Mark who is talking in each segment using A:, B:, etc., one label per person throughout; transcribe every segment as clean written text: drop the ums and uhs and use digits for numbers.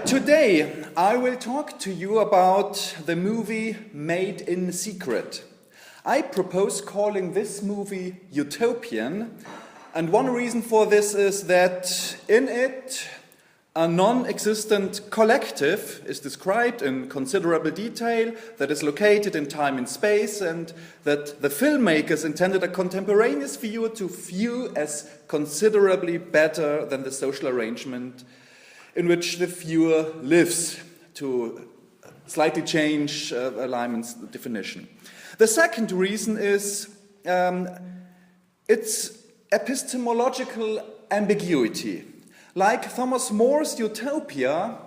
A: Today I will talk to you about the movie Made in Secret. I propose calling this movie Utopian, and one reason for this is that in it a non-existent collective is described in considerable detail that is located in time and space, and that the filmmakers intended a contemporaneous viewer to view as considerably better than the social arrangement in which the viewer lives, to slightly change Lyman's definition. The second reason is its epistemological ambiguity. Like Thomas More's Utopia,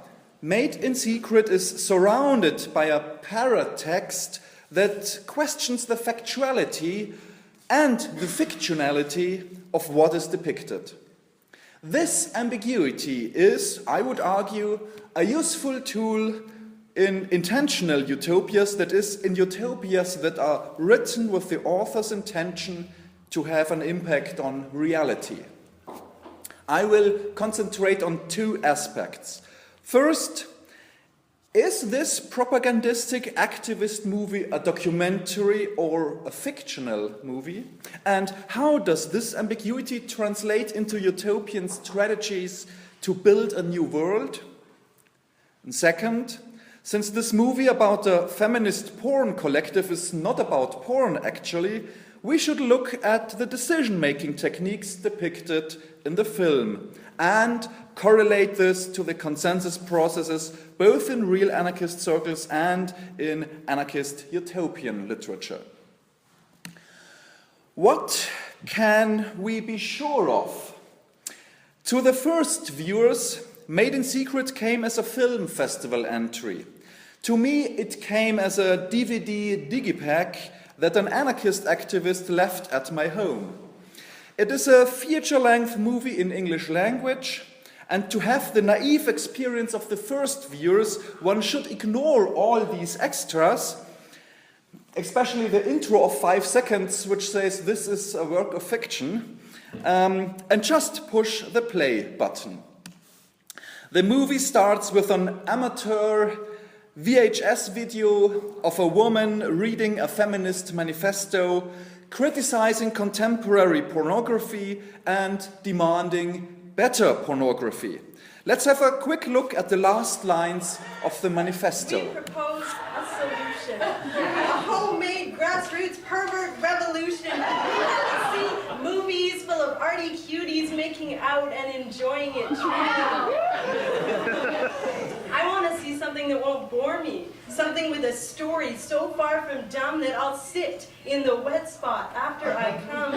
A: Made in Secret is surrounded by a paratext that questions the factuality and the fictionality of what is depicted. This ambiguity is, I would argue, a useful tool in intentional utopias, that is, in utopias that are written with the author's intention to have an impact on reality. I will concentrate on two aspects. First, is this propagandistic activist movie a documentary or a fictional movie? And how does this ambiguity translate into utopian strategies to build a new world? And second, since this movie about a feminist porn collective is not about porn actually, we should look at the decision-making techniques depicted in the film and correlate this to the consensus processes both in real anarchist circles and in anarchist utopian literature. What can we be sure of? To the first viewers, Made in Secret came as a film festival entry. To me, it came as a DVD digipack that an anarchist activist left at my home. It is a feature-length movie in English language, and to have the naive experience of the first viewers, one should ignore all these extras, especially the intro of 5 seconds, which says this is a work of fiction, and just push the play button. The movie starts with an amateur VHS video of a woman reading a feminist manifesto, criticizing contemporary pornography and demanding better pornography. Let's have a quick look at the last lines of the manifesto.
B: We propose a solution, a homemade grassroots pervert revolution. See movies full of arty cuties making out and enjoying it too. I want to see something that won't bore me, something with a story so far from dumb that I'll sit in the wet spot after I come.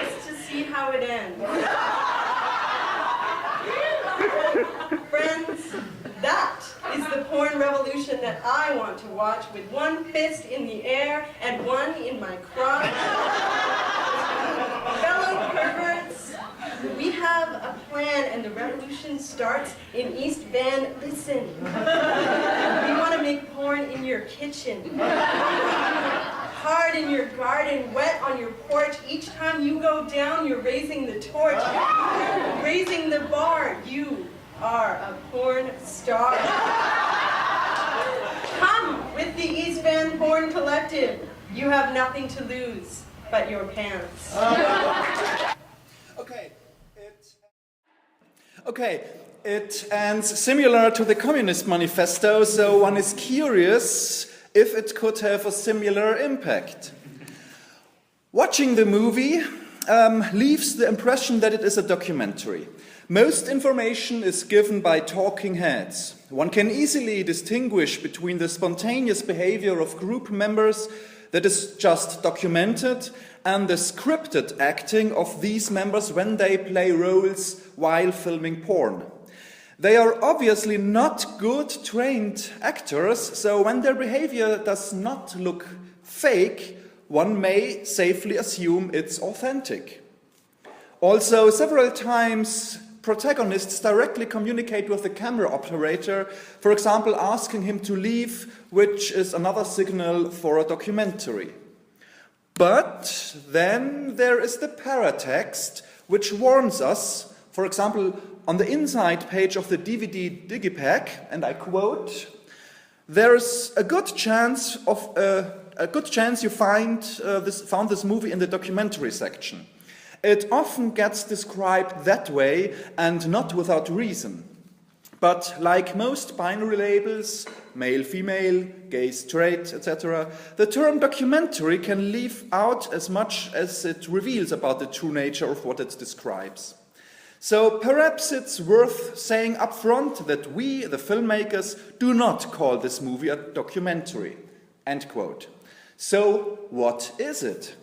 B: Just to see how it ends. Friends, that is the porn revolution that I want to watch, with one fist in the air and one in my crotch. Fellow perverts, we have a plan, and the revolution starts in East Van. Listen, we want to make porn in your kitchen, hard in your garden, wet on your porch. Each time you go down, you're raising the torch, raising the bar. You are a porn star. Come with the East Van Porn Collective. You have nothing to lose but your pants.
A: Okay, it ends similar to the Communist Manifesto, so one is curious if it could have a similar impact. Watching the movie leaves the impression that it is a documentary. Most information is given by talking heads. One can easily distinguish between the spontaneous behavior of group members that is just documented and the scripted acting of these members when they play roles while filming porn. They are obviously not good trained actors, so when their behavior does not look fake, one may safely assume it's authentic. Also, several times protagonists directly communicate with the camera operator, for example, asking him to leave, which is another signal for a documentary. But then there is the paratext, which warns us, for example, on the inside page of the DVD digipack, and I quote, "There's a good chance you found this movie in the documentary section. It often gets described that way and not without reason. But like most binary labels, male, female, gay, straight, etc., the term documentary can leave out as much as it reveals about the true nature of what it describes. So perhaps it's worth saying up front that we, the filmmakers, do not call this movie a documentary." End quote. So what is it?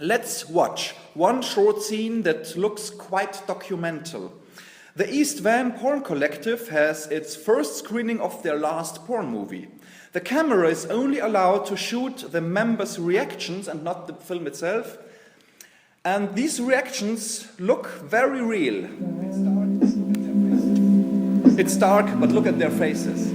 A: Let's watch one short scene that looks quite documental. The East Van Porn Collective has its first screening of their last porn movie. The camera is only allowed to shoot the members' reactions and not the film itself. And these reactions look very real. It's dark, but look at their faces.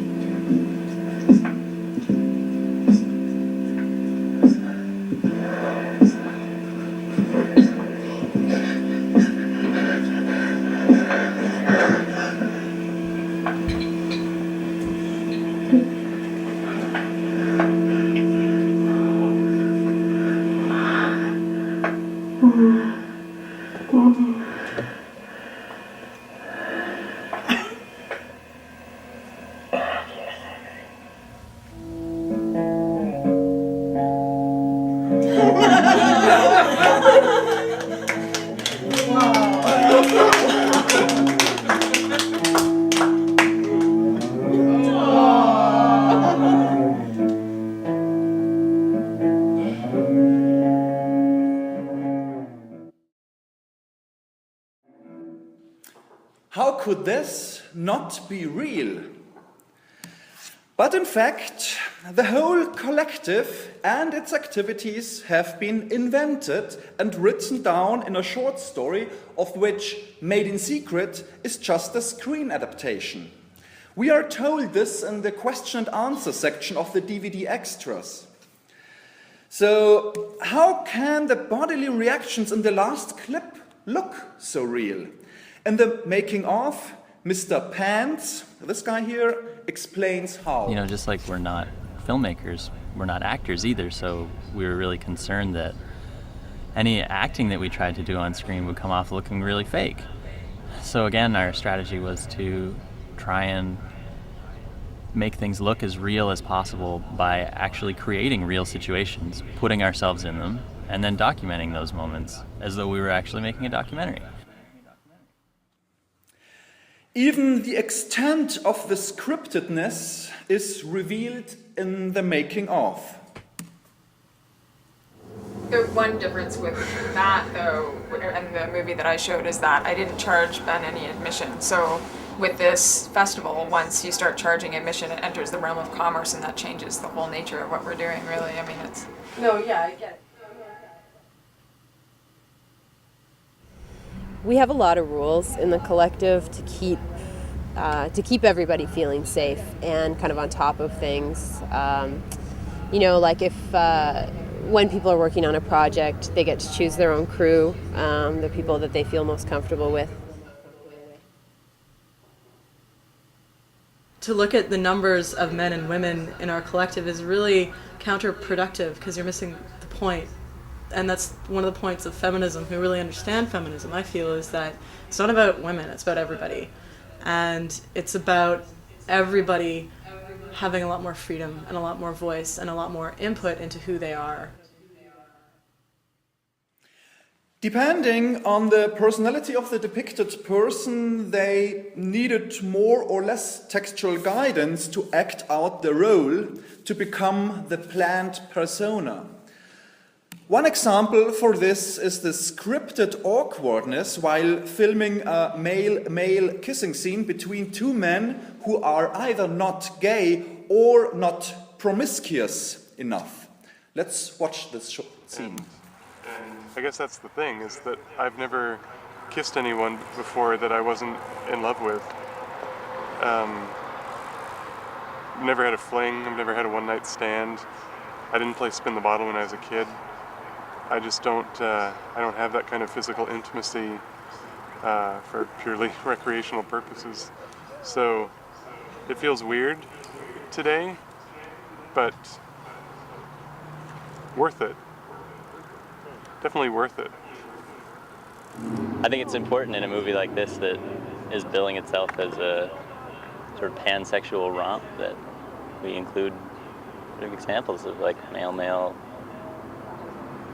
A: How could this not be real? But in fact, the whole collective and its activities have been invented and written down in a short story, of which Made in Secret is just a screen adaptation. We are told this in the question and answer section of the DVD extras. So, how can the bodily reactions in the last clip look so real? In the making of, Mr. Pants, this guy here, explains how.
C: You know, just like we're not filmmakers, we're not actors either, so we were really concerned that any acting that we tried to do on screen would come off looking really fake. So again, our strategy was to try and make things look as real as possible by actually creating real situations, putting ourselves in them, and then documenting those moments as though we were actually making a documentary.
A: Even the extent of the scriptedness is revealed in the making of.
D: The one difference with that, though, and the movie that I showed, is that I didn't charge Ben any admission. So with this festival, once you start charging admission, it enters the realm of commerce, and that changes the whole nature of what we're doing, really. I mean, it's...
B: No, yeah, I get it.
E: We have a lot of rules in the collective to keep everybody feeling safe and kind of on top of things. You know, like if when people are working on a project, they get to choose their own crew, the people that they feel most comfortable with.
F: To look at the numbers of men and women in our collective is really counterproductive because you're missing the point. And that's one of the points of feminism, who really understand feminism, I feel, is that it's not about women, it's about everybody. And it's about everybody having a lot more freedom and a lot more voice and a lot more input into who they are.
A: Depending on the personality of the depicted person, they needed more or less textual guidance to act out the role, to become the planned persona. One example for this is the scripted awkwardness while filming a male-male kissing scene between two men who are either not gay or not promiscuous enough. Let's watch this short scene.
G: And I guess that's the thing, is that I've never kissed anyone before that I wasn't in love with. Never had a fling, I've never had a one-night stand. I didn't play spin the bottle when I was a kid. I just don't, I don't have that kind of physical intimacy for purely recreational purposes. So it feels weird today, but worth it. Definitely worth it.
C: I think it's important in a movie like this that is billing itself as a sort of pansexual romp that we include sort of examples of like male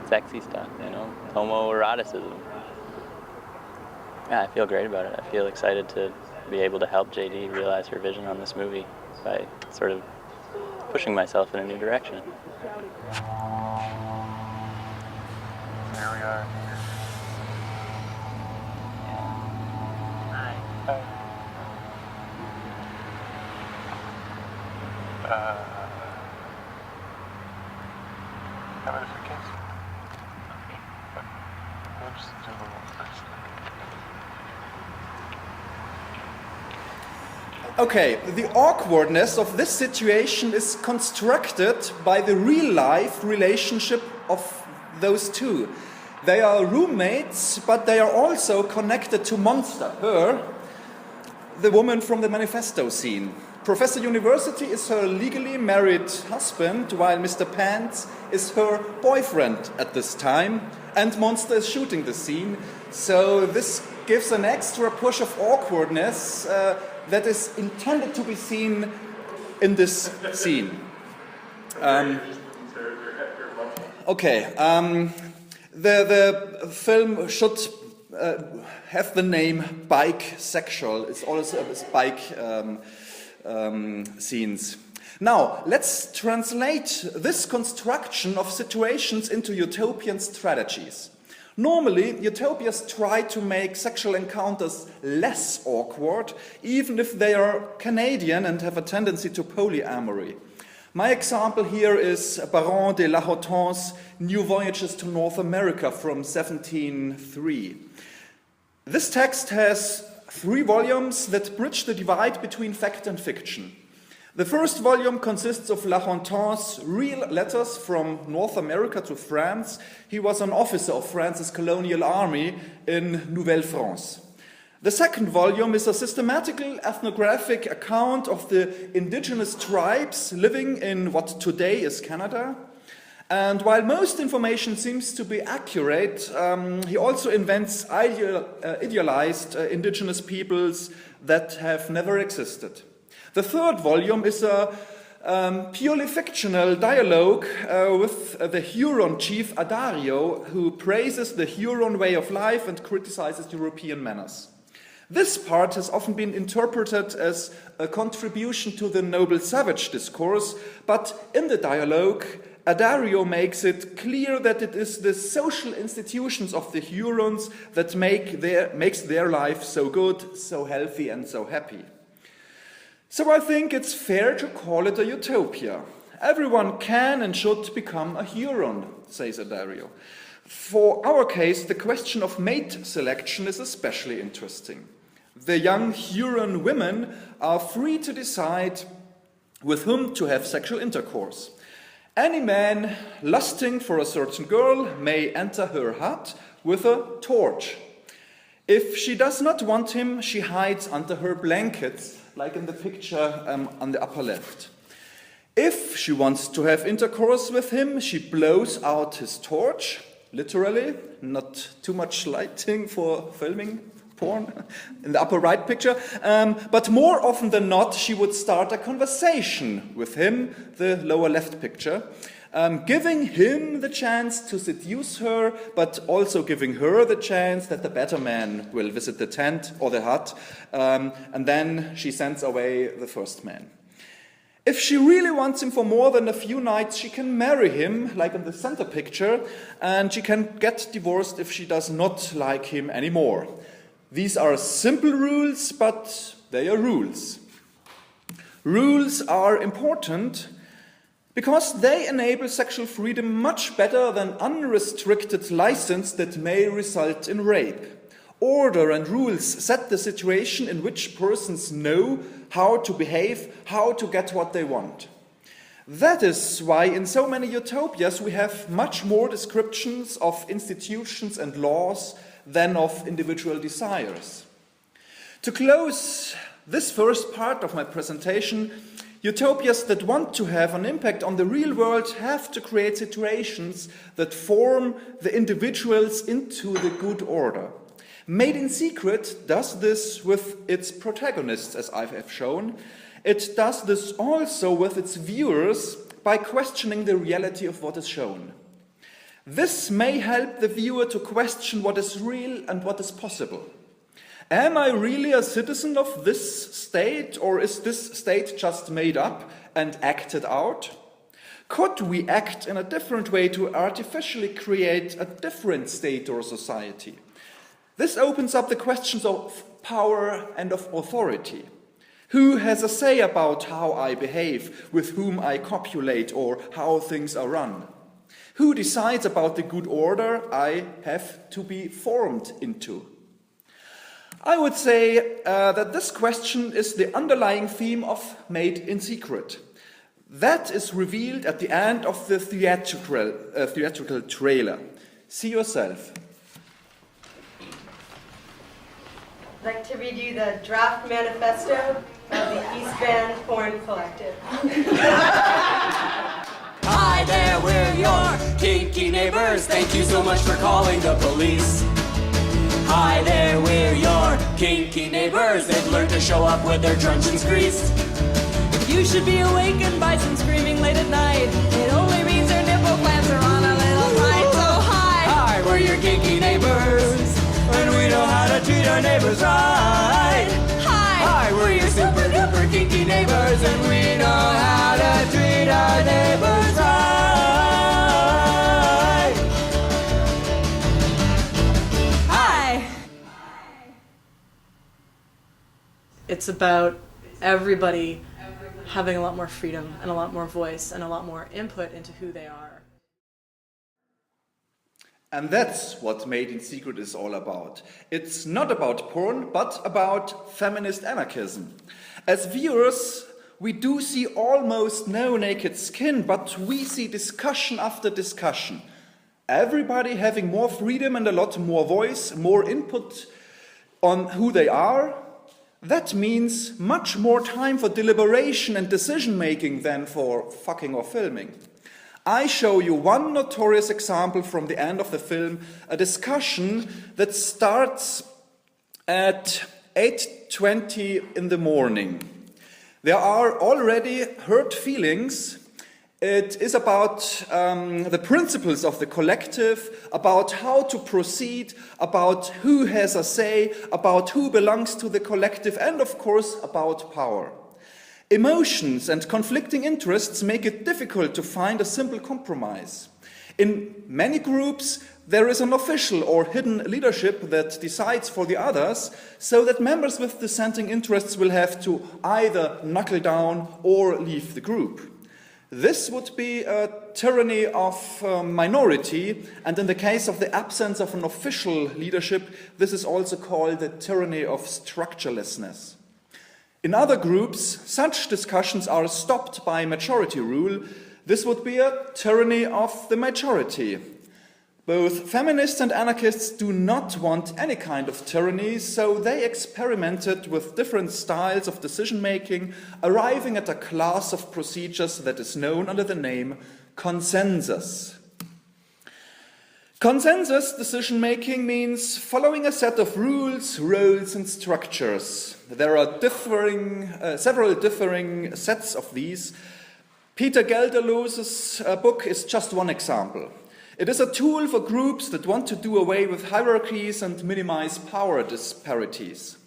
C: sexy stuff, you know, homoeroticism. Yeah, I feel great about it. I feel excited to be able to help JD realize her vision on this movie by sort of pushing myself in a new direction.
G: There we are.
C: Hi.
G: How about if we kiss? We'll just do a little first.
A: Okay, the awkwardness of this situation is constructed by the real-life relationship of those two. They are roommates, but they are also connected to Monster, her, the woman from the manifesto scene. Professor University is her legally married husband, while Mr. Pants is her boyfriend at this time, and Monster is shooting the scene. So this gives an extra push of awkwardness that is intended to be seen in this scene. The film should have the name Bike Sexual. It's also bike scenes. Now, let's translate this construction of situations into utopian strategies. Normally, utopias try to make sexual encounters less awkward, even if they are Canadian and have a tendency to polyamory. My example here is Baron de la Hautan's New Voyages to North America from 1703. This text has 3 volumes that bridge the divide between fact and fiction. The first volume consists of La Hontan's real letters from North America to France. He was an officer of France's colonial army in Nouvelle-France. The second volume is a systematical ethnographic account of the indigenous tribes living in what today is Canada. And while most information seems to be accurate, he also invents idealized indigenous peoples that have never existed. The third volume is a purely fictional dialogue with the Huron chief Adario, who praises the Huron way of life and criticizes European manners. This part has often been interpreted as a contribution to the noble savage discourse, but in the dialogue, Adario makes it clear that it is the social institutions of the Hurons that makes their life so good, so healthy, and so happy. So I think it's fair to call it a utopia. Everyone can and should become a Huron, says Adario. For our case, the question of mate selection is especially interesting. The young Huron women are free to decide with whom to have sexual intercourse. Any man lusting for a certain girl may enter her hut with a torch. If she does not want him, she hides under her blankets, like in the picture on the upper left. If she wants to have intercourse with him, she blows out his torch, literally, not too much lighting for filming porn in the upper right picture, but more often than not, she would start a conversation with him, the lower left picture, giving him the chance to seduce her, but also giving her the chance that the better man will visit the tent or the hut, and then she sends away the first man. If she really wants him for more than a few nights, she can marry him, like in the center picture, and she can get divorced if she does not like him anymore. These are simple rules, but they are rules. Rules are important because they enable sexual freedom much better than unrestricted license that may result in rape. Order and rules set the situation in which persons know how to behave, how to get what they want. That is why in so many utopias we have much more descriptions of institutions and laws than of individual desires. To close this first part of my presentation, utopias that want to have an impact on the real world have to create situations that form the individuals into the good order. Made in Secret does this with its protagonists, as I have shown. It does this also with its viewers by questioning the reality of what is shown. This may help the viewer to question what is real and what is possible. Am I really a citizen of this state, or is this state just made up and acted out? Could we act in a different way to artificially create a different state or society? This opens up the questions of power and of authority. Who has a say about how I behave, with whom I copulate, or how things are run? Who decides about the good order I have to be formed into? I would say that this question is the underlying theme of Made in Secret. That is revealed at the end of the theatrical trailer. See yourself.
B: I'd like to read you the draft manifesto of the East Van Porn Collective.
H: Hi there, we're your kinky neighbors. Thank you so much for calling the police. Hi there, we're your kinky neighbors. They've learned to show up with their truncheons greased.
I: If you should be awakened by some screaming late at night, it only means their nipple clamps are on a little tight. So hi,
H: we're your kinky neighbors, and we know how to treat our neighbors right. Hi, we're your super duper kinky neighbors, and we know how to treat our neighbors right.
F: It's about everybody having a lot more freedom and a lot more voice and a lot more input into who they are.
A: And that's what Made in Secret is all about. It's not about porn, but about feminist anarchism. As viewers, we do see almost no naked skin, but we see discussion after discussion. Everybody having more freedom and a lot more voice, more input on who they are. That means much more time for deliberation and decision-making than for fucking or filming. I show you one notorious example from the end of the film, a discussion that starts at 8:20 in the morning. There are already hurt feelings. It is about the principles of the collective, about how to proceed, about who has a say, about who belongs to the collective, and of course about power. Emotions and conflicting interests make it difficult to find a simple compromise. In many groups, there is an official or hidden leadership that decides for the others, so that members with dissenting interests will have to either knuckle down or leave the group. This would be a tyranny of minority, and in the case of the absence of an official leadership, this is also called the tyranny of structurelessness. In other groups, such discussions are stopped by majority rule. This would be a tyranny of the majority. Both feminists and anarchists do not want any kind of tyranny, so they experimented with different styles of decision-making, arriving at a class of procedures that is known under the name consensus. Consensus decision-making means following a set of rules, roles, and structures. There are several differing sets of these. Peter Gelderloos's book is just one example. It is a tool for groups that want to do away with hierarchies and minimize power disparities.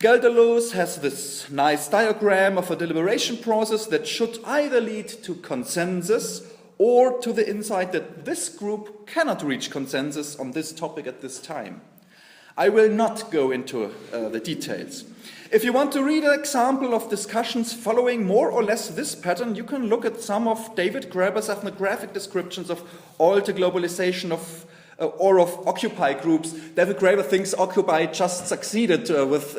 A: Gelderloos has this nice diagram of a deliberation process that should either lead to consensus or to the insight that this group cannot reach consensus on this topic at this time. I will not go into the details. If you want to read an example of discussions following more or less this pattern, you can look at some of David Graeber's ethnographic descriptions of all the globalization of or of Occupy groups. David Graeber thinks Occupy just succeeded with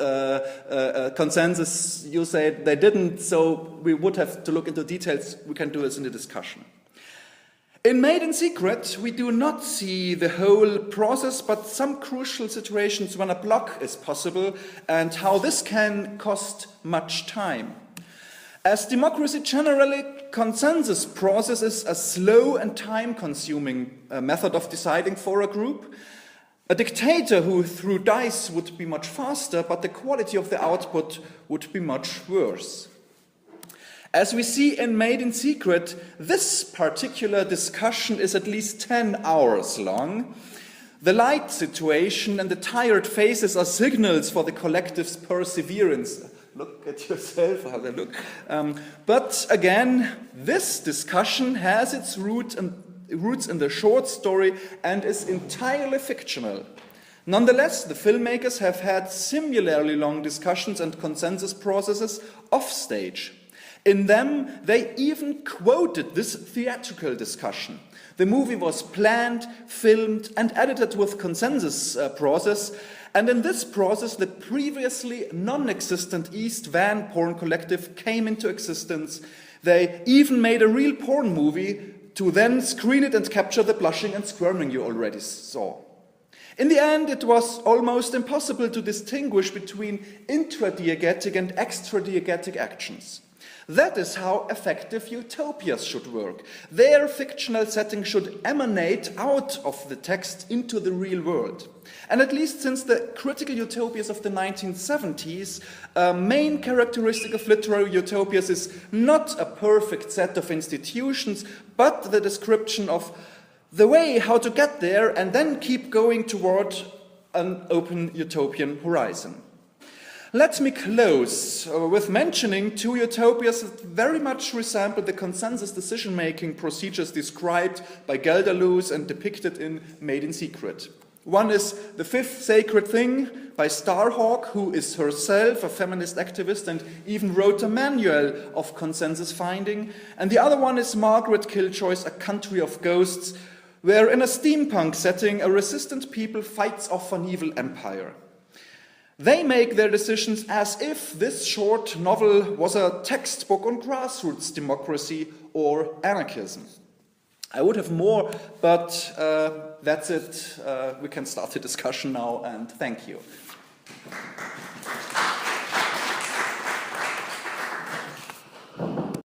A: consensus. You say they didn't, so we would have to look into details. We can do this in the discussion. In Made in Secret, we do not see the whole process, but some crucial situations when a block is possible and how this can cost much time. As democracy generally, consensus process is a slow and time-consuming method of deciding for a group. A dictator who threw dice would be much faster, but the quality of the output would be much worse. As we see in Made in Secret, this particular discussion is at least 10 hours long. The light situation and the tired faces are signals for the collective's perseverance. Look at yourself, how they look. But again, this discussion has its roots in the short story and is entirely fictional. Nonetheless, the filmmakers have had similarly long discussions and consensus processes offstage. In them, they even quoted this theatrical discussion. The movie was planned, filmed, and edited with consensus process, and in this process, the previously non-existent East Van Porn Collective came into existence. They even made a real porn movie to then screen it and capture the blushing and squirming you already saw. In the end, it was almost impossible to distinguish between intradiegetic and extradiegetic actions. That is how effective utopias should work. Their fictional setting should emanate out of the text into the real world. And at least since the critical utopias of the 1970s, a main characteristic of literary utopias is not a perfect set of institutions, but the description of the way how to get there and then keep going toward an open utopian horizon. Let me close with mentioning two utopias that very much resemble the consensus decision-making procedures described by Gelderloos and depicted in Made in Secret. One is The Fifth Sacred Thing by Starhawk, who is herself a feminist activist and even wrote a manual of consensus finding. And the other one is Margaret Killjoy's A Country of Ghosts, where in a steampunk setting, a resistant people fights off an evil empire. They make their decisions as if this short novel was a textbook on grassroots democracy or anarchism. I would have more, but that's it. We can start the discussion now, and thank you.